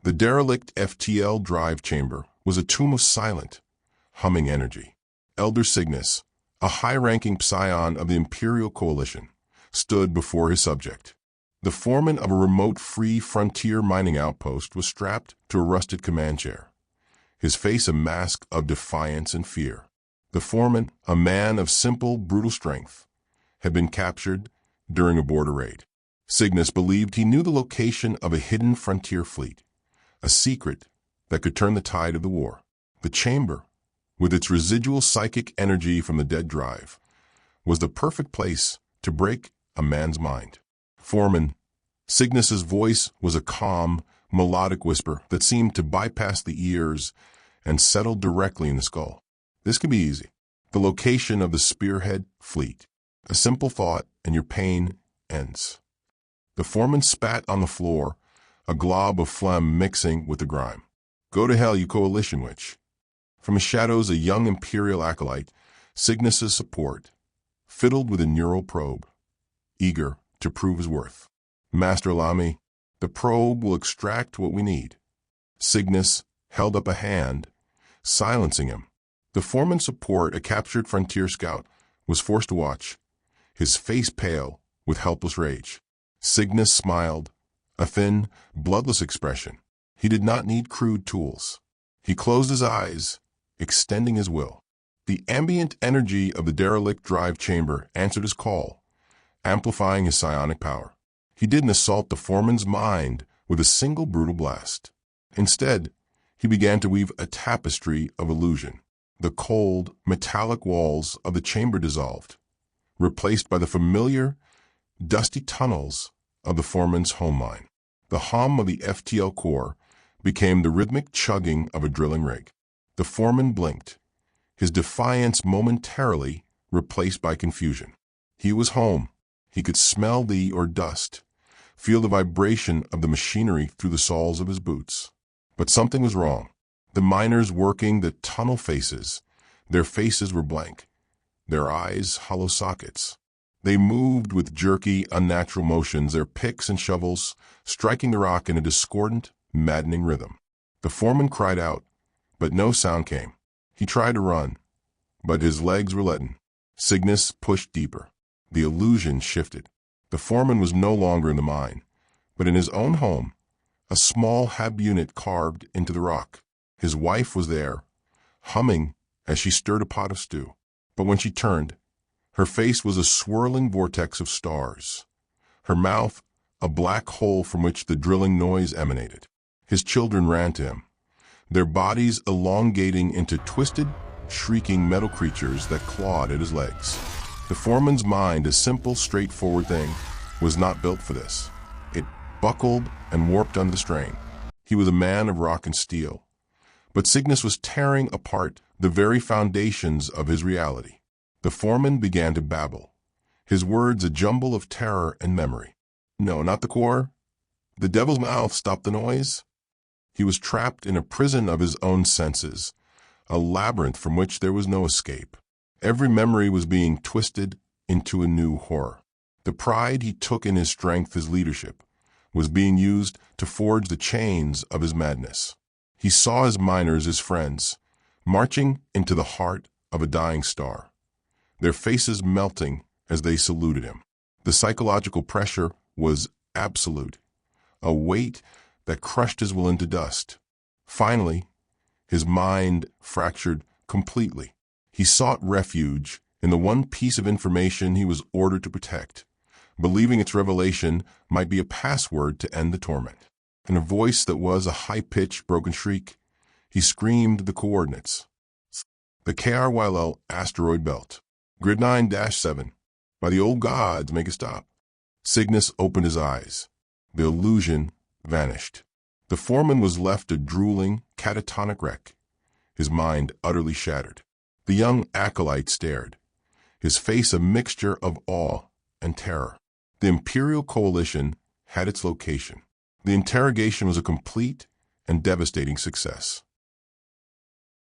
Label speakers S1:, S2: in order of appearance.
S1: The Derelict FTL Drive Chamber was a tomb of silent, humming energy. Elder Cygnus, a high-ranking psion of the Imperial Coalition, stood before his subject. The foreman of a remote free frontier mining outpost was strapped to a rusted command chair, his face a mask of defiance and fear. The foreman, a man of simple, brutal strength, had been captured during a border raid. Cygnus believed he knew the location of a hidden frontier fleet, a secret that could turn the tide of the war. The chamber, with its residual psychic energy from the dead drive, was the perfect place to break a man's mind. Foreman, Cygnus's voice was a calm, melodic whisper that seemed to bypass the ears and settle directly in the skull. This could be easy. The location of the Spearhead fleet. A simple thought and your pain ends. The foreman spat on the floor, a glob of phlegm mixing with the grime. Go to hell, you coalition witch. From the shadows, a young Imperial acolyte, Cygnus's support, fiddled with a neural probe, eager to prove his worth. Master, allow me. The probe will extract what we need. Cygnus held up a hand, silencing him. The foreman's support, a captured frontier scout, was forced to watch, his face pale with helpless rage. Cygnus smiled, a thin, bloodless expression. He did not need crude tools. He closed his eyes, extending his will. The ambient energy of the Derelict Drive Chamber answered his call, amplifying his psionic power. He didn't assault the foreman's mind with a single brutal blast. Instead, he began to weave a tapestry of illusion. The cold, metallic walls of the chamber dissolved, replaced by the familiar, dusty tunnels of the foreman's home mine. The hum of the FTL core became the rhythmic chugging of a drilling rig. The foreman blinked, his defiance momentarily replaced by confusion. He was home. He could smell the dust, feel the vibration of the machinery through the soles of his boots. But something was wrong. The miners working the tunnel faces, their faces were blank, their eyes hollow sockets. They moved with jerky, unnatural motions, their picks and shovels striking the rock in a discordant, maddening rhythm. The foreman cried out, but no sound came. He tried to run, but his legs were leaden. Cygnus pushed deeper. The illusion shifted. The foreman was no longer in the mine, but in his own home, a small hab unit carved into the rock. His wife was there, humming as she stirred a pot of stew. But when she turned, her face was a swirling vortex of stars. Her mouth, a black hole from which the drilling noise emanated. His children ran to him, their bodies elongating into twisted, shrieking metal creatures that clawed at his legs. The foreman's mind, a simple, straightforward thing, was not built for this. It buckled and warped under the strain. He was a man of rock and steel. But Cygnus was tearing apart the very foundations of his reality. The foreman began to babble, his words a jumble of terror and memory. No, not the core. The devil's mouth stopped the noise. He was trapped in a prison of his own senses, a labyrinth from which there was no escape. Every memory was being twisted into a new horror. The pride he took in his strength, his leadership, was being used to forge the chains of his madness. He saw his miners, his friends, marching into the heart of a dying star, their faces melting as they saluted him. The psychological pressure was absolute, a weight that crushed his will into dust. Finally, his mind fractured completely. He sought refuge in the one piece of information he was ordered to protect, believing its revelation might be a password to end the torment. In a voice that was a high-pitched, broken shriek, he screamed the coordinates. The KRYL asteroid belt. Grid 9-7. By the old gods, make it stop. Cygnus opened his eyes. The illusion vanished. The foreman was left a drooling, catatonic wreck, his mind utterly shattered. The young acolyte stared, his face a mixture of awe and terror. The Imperial Coalition had its location. The interrogation was a complete and devastating success.